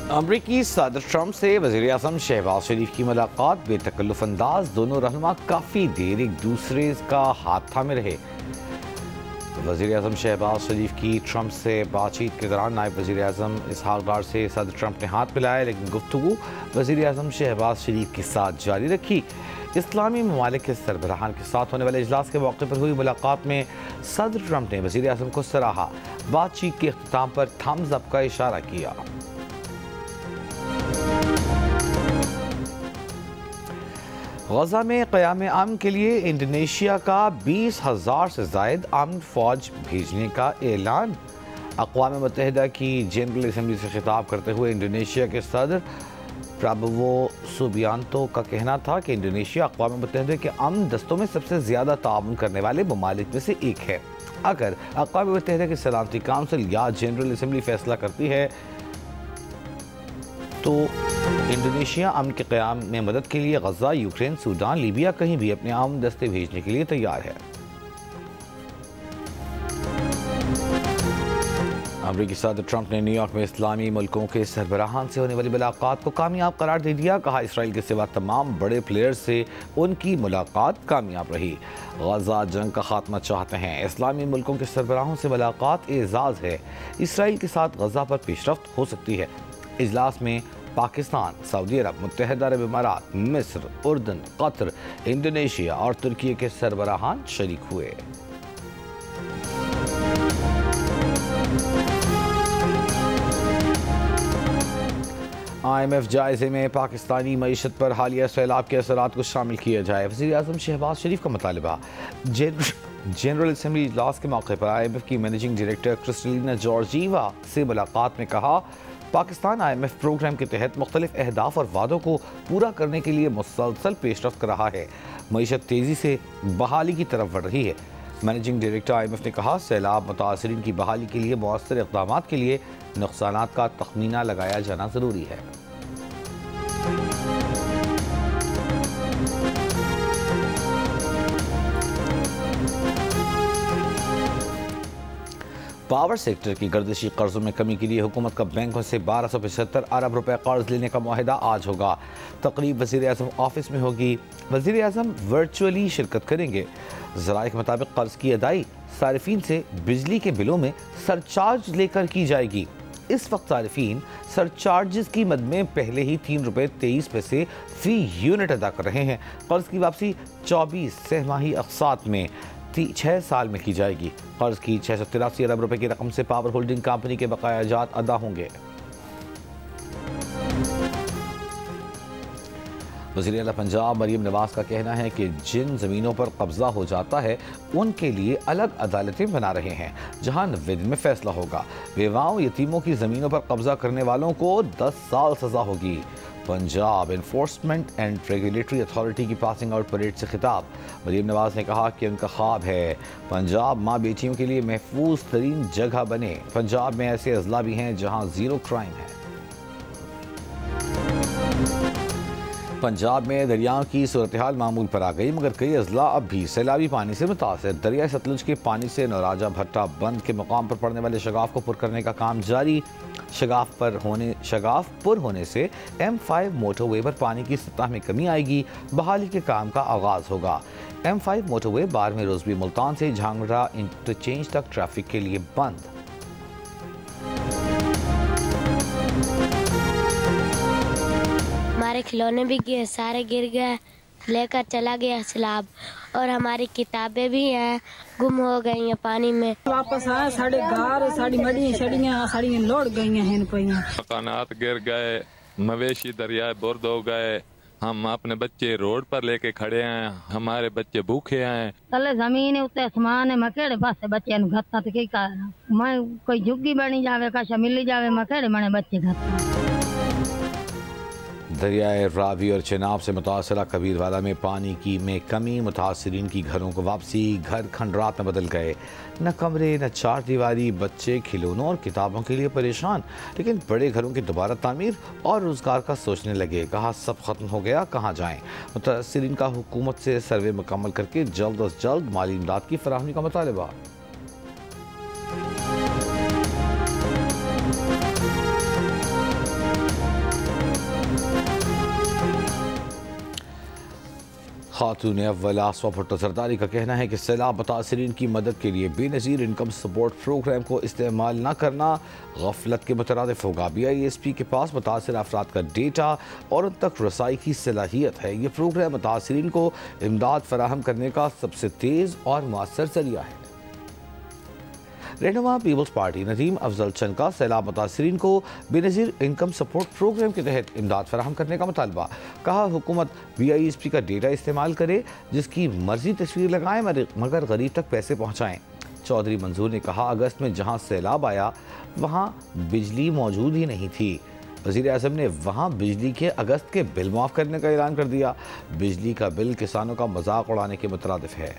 अमरीकी सदर ट्रंप से वज़ीर आज़म शहबाज शरीफ की मुलाकात बेतकल्लुफ़ अंदाज। दोनों रहनुमा काफ़ी देर एक दूसरे का हाथ थामे रहे। वज़ीर आज़म शहबाज शरीफ की ट्रंप से बातचीत के दौरान नायब वज़ीर आज़म इसहाक डार से सदर ट्रंप ने हाथ मिलाया, लेकिन गुफ्तगू वज़ीर आज़म शहबाज शरीफ के साथ जारी रखी। इस्लामी ममालिक के सरबराहान के साथ होने वाले इजलास के मौके पर हुई मुलाकात में सदर ट्रंप ने वज़ीर आज़म को सराहा। बातचीत के अख्ताम पर थम्स अप का इशारा किया। गजा में क़याम अमन के लिए इंडोनेशिया का 20,000 से ज़ायद अमन फ़ौज भेजने का ऐलान। अक़वाम मुत्तहिदा की जनरल असम्बली से खिताब करते हुए इंडोनेशिया के सदर प्राबोवो सुबियांतो का कहना था कि इंडोनेशिया अक़वाम मुत्तहिदा के अमन दस्तों में सबसे ज़्यादा ताउन करने वाले ममालिक में से एक है। अगर अक़वाम मुत्तहिदा की सलामती काउंसिल या जनरल असम्बली फैसला करती है तो इंडोनेशिया अमन के क़याम में मदद के लिए गजा, यूक्रेन, सूडान, लीबिया कहीं भी अपने अमन दस्ते भेजने के लिए तैयार है। अमरीकी सदर ट्रंप ने न्यूयॉर्क में इस्लामी मुल्कों के सरबराहान से होने वाली मुलाकात को कामयाब करार दे दिया। कहा, इसराइल के सिवा तमाम बड़े प्लेयर्स से उनकी मुलाकात कामयाब रही। गजा जंग का खात्मा चाहते हैं। इस्लामी मुल्कों के सरबराहों से मुलाकात एजाज़ है। इसराइल के साथ गजा पर पेशरफ्त हो सकती है। इजलास में पाकिस्तान, सऊदी अरब, मुत्तहिदा अरब इमारात, मिस्र, उर्दन, कतर, इंडोनेशिया और तुर्की के सरबराहान शरीक हुए। IMF जायजे में पाकिस्तानी मईशत पर हालिया सैलाब के असरात को शामिल किया जाए। वज़ीर आज़म शहबाज शरीफ का मुतालबा। जनरल असम्बली इजलास के मौके पर IMF की मैनेजिंग डायरेक्टर क्रिस्टलिना जॉर्जीवा से मुलाकात में कहा, पाकिस्तान IMF प्रोग्राम के तहत मुख्तलिफ अहदाफ और वादों को पूरा करने के लिए मुसलसल पेशरफ्त कर रहा है। मईशत तेज़ी से बहाली की तरफ बढ़ रही है। मैनेजिंग डायरेक्टर IMF ने कहा, सैलाब मुतासरीन की बहाली के लिए मौसर इक़दामात के लिए नुक़सानात का तख़मीना लगाया जाना ज़रूरी है। पावर सेक्टर की गर्दिशी कर्जों में कमी के लिए हुकूमत का बैंकों से 1275 अरब रुपए कर्ज लेने का मुआहिदा आज होगा। तकरीब वज़ीर आज़म ऑफिस में होगी। वज़ीर आज़म वर्चुअली शिरकत करेंगे। ज़राए के मुताबिक कर्ज की अदाई सारिफीन से बिजली के बिलों में सरचार्ज लेकर की जाएगी। इस वक्त सारिफीन सरचार्जेस की मद में पहले ही 3 रुपये 23 पैसे फी यूनिट अदा कर रहे हैं। कर्ज की वापसी 24 सहमाही अक़सात में 6 साल में की जाएगी। कर्ज की 683 अरब रुपए की रकम से पावर होल्डिंग कंपनी के बकायाजात अदा होंगे। वज़ीर आला पंजाब मरीम नवाज का कहना है कि जिन ज़मीनों पर कब्जा हो जाता है उनके लिए अलग अदालतें बना रहे हैं, जहां 90 दिन में फैसला होगा। बेवाओं यतीमों की ज़मीनों पर कब्जा करने वालों को 10 साल सजा होगी। Punjab enforcement and regulatory authority की पासिंग आउट परेड से खिताब। मरीम नवाज ने कहा कि उनका ख्वाब है पंजाब माँ बेटियों के लिए महफूज तरीन जगह बने। पंजाब में ऐसे अजला भी हैं जहाँ ज़ीरो क्राइम है। पंजाब में दरियाओं की सूरत हाल मामूल पर आ गई, मगर कई अजला अब भी सैलाबी पानी से मुतासर। दरिया सतलुज के पानी से नौराजा भट्टा बंद के मुकाम पर पड़ने वाले शगाफ को पुर करने का काम जारी। शगाफ पुर होने से M5 मोटरवे पर पानी की सतह में कमी आएगी। बहाली के काम का आगाज होगा। M5 मोटरवे बारहवें रोज भी मुल्तान से झांगड़ा इंटरचेंज तक ट्रैफिक के लिए बंद। हमारे खिलौने भी सारे गिर गए, लेकर चला गया सैलाब, और हमारी किताबें भी हैं गुम हो गई हैं पानी में। वापस आए, साढ़े घर साड़ी मड़ी साड़ियाँ लौट गई हैं। मकानात गिर गए, मवेशी दरियाए बुर्द हो गए। हम अपने बच्चे रोड पर लेके खड़े हैं, हमारे बच्चे भूखे हैं। तले जमीन है उत्ते आसमान है, मैं केड़े पासे बच्चे घत्ता तो मैं कोई झुग्गी बनी जावे कशा मिली जावे, मैं केड़े मने बच्चे घत्ता। दरियाए रावी और चेनाब से मुतासरा कबीरवाला में पानी की कमी, मुतासरीन की घरों को वापसी। घर खंडरात में बदल गए, न कमरे न चार दीवारी। बच्चे खिलौनों और किताबों के लिए परेशान, लेकिन बड़े घरों की दोबारा तामीर और रोज़गार का सोचने लगे। कहा सब खत्म हो गया, कहाँ जाएं। मुतासरीन का हुकूमत से सर्वे मुकम्मल करके जल्द अज जल्द माली इमदाद की फराहमी का मुतालबा। खातून अव्वल आसमा भुट्टो जरदारी का कहना है कि सैलाब मुतासरीन की मदद के लिए बेनज़ीर इनकम सपोर्ट प्रोग्राम को इस्तेमाल न करना गफलत के मुतरादिफ होगा। BISP के पास मुतासर अफराद का डेटा और उन तक रसाई की सलाहियत है। ये प्रोग्राम मुतासरीन को इमदाद फराहम करने का सबसे तेज़ और मौसर जरिया है। रहनुमा पीपल्स पार्टी नदीम अफजल चंद का सैलाब मुतासरीन को बेनज़ीर इनकम सपोर्ट प्रोग्राम के तहत इमदाद फराहम करने का मुतालबा। कहा हुकूमत BISP का डेटा इस्तेमाल करे, जिसकी मर्जी तस्वीर लगाएं मगर गरीब तक पैसे पहुँचाएँ। चौधरी मंजूर ने कहा अगस्त में जहाँ सैलाब आया वहाँ बिजली मौजूद ही नहीं थी। वज़ीर आज़म ने वहाँ बिजली के अगस्त के बिल माफ़ करने का ऐलान कर दिया। बिजली का बिल किसानों का मजाक उड़ाने के मुतरादिफ है।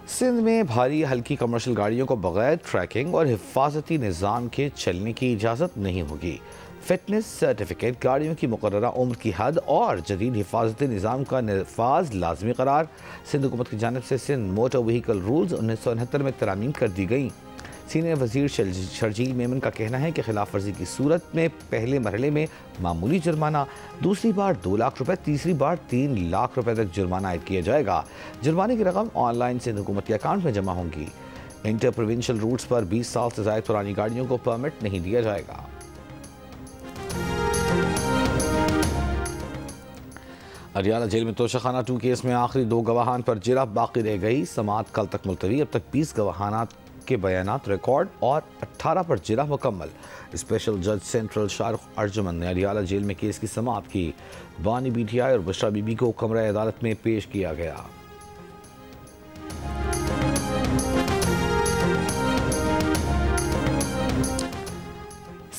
सिंध में भारी हल्की कमर्शियल गाड़ियों को बगैर ट्रैकिंग और हिफाजती निज़ाम के चलने की इजाज़त नहीं होगी। फिटनेस सर्टिफिकेट, गाड़ियों की मुकर्ररा उम्र की हद और जदीद हिफाजती निज़ाम का नफाज लाजमी करार। सिंध हुकूमत की जानिब से सिंध मोटर व्हीकल रूल्स 1969 में तरामीम कर दी गई। सीनियर वज़ीर शर्जील मेमन का कहना है कि खिलाफ वर्जी की सूरत में पहले मरहले में मामूली जुर्माना, दूसरी बार 2 लाख रुपए, तीसरी बार 3 लाख रुपए तक जुर्माना आयद किया जाएगा। जुर्माने की रकम ऑनलाइन सिंध हुकूमत के अकाउंट में जमा होंगी। इंटर प्रोविंशियल रूट्स पर 20 साल से ज़ायद पुरानी गाड़ियों को परमिट नहीं दिया जाएगा। अडियाला जेल में तोशाखाना 2 केस में आखिरी 2 गवाहान पर जिरह बाकी रह गई। समाअत कल तक मुलतवी। अब तक 20 गवाहानात के बयानात रिकॉर्ड और 18 पर जिरह मुकम्मल। स्पेशल जज सेंट्रल शाहरुख अर्जुमन ने अडियाला जेल में केस की समाअत की। बानी BTI और बुशरा बीबी को कमरा अदालत में पेश किया गया।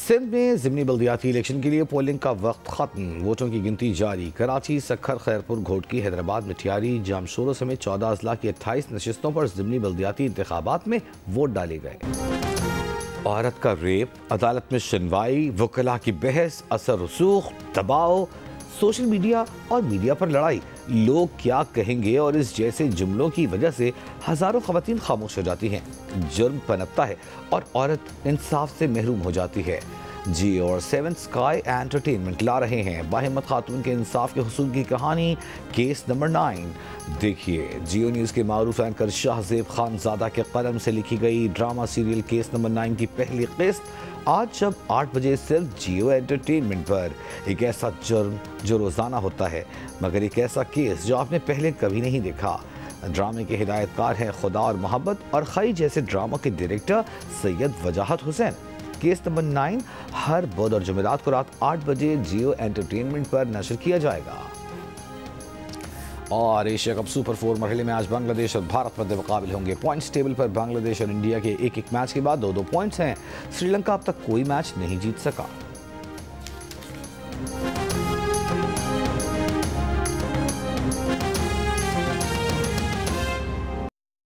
सिंध में ज़िमनी बल्दियाती इलेक्शन के लिए पोलिंग का वक्त खत्म। वोटों की गिनती जारी। कराची, सखर, खैरपुर, घोटकी, हैदराबाद, मिठियारी, जामशोरो समेत 14 अजला की 28 नशिस्तों पर ज़िमनी बल्दियाती इंतखाबात में वोट डाले गए। औरत का रेप, अदालत में सुनवाई, वकला की बहस, असर रसूख, दबाव, सोशल मीडिया और मीडिया पर लड़ाई, लोग क्या कहेंगे और इस जैसे जुमलों की वजह से हजारों खवातीन खामोश हो जाती हैं। जुर्म पनपता है और औरत इंसाफ से महरूम हो जाती है। जियो और 7 स्काई एंटरटेनमेंट ला रहे हैं बाहिम्मत खातून के इंसाफ के हुसूल की कहानी, केस नंबर 9। देखिए, जियो न्यूज़ के मारूफ एंकर शाहजेब खानजादा के कलम से लिखी गई ड्रामा सीरियल केस नंबर 9 की पहली किस्त आज जब 8 बजे सिर्फ जियो एंटरटेनमेंट पर। एक ऐसा जुर्म जो रोज़ाना होता है, मगर एक ऐसा केस जो आपने पहले कभी नहीं देखा। ड्रामे के हिदायतकार हैं खुदा और मोहब्बत और खई जैसे ड्रामा के डायरेक्टर सैयद वजाहत हुसैन। केस नंबर 9 हर बुध और जुमेरात को रात 8 बजे जियो एंटरटेनमेंट पर नशर किया जाएगा। और एशिया कप सुपर 4 मरहले में आज बांग्लादेश और भारत मध्य मुकाबले होंगे। पॉइंट्स टेबल पर बांग्लादेश और इंडिया के एक मैच के बाद 2-2 पॉइंट्स हैं। श्रीलंका अब तक कोई मैच नहीं जीत सका।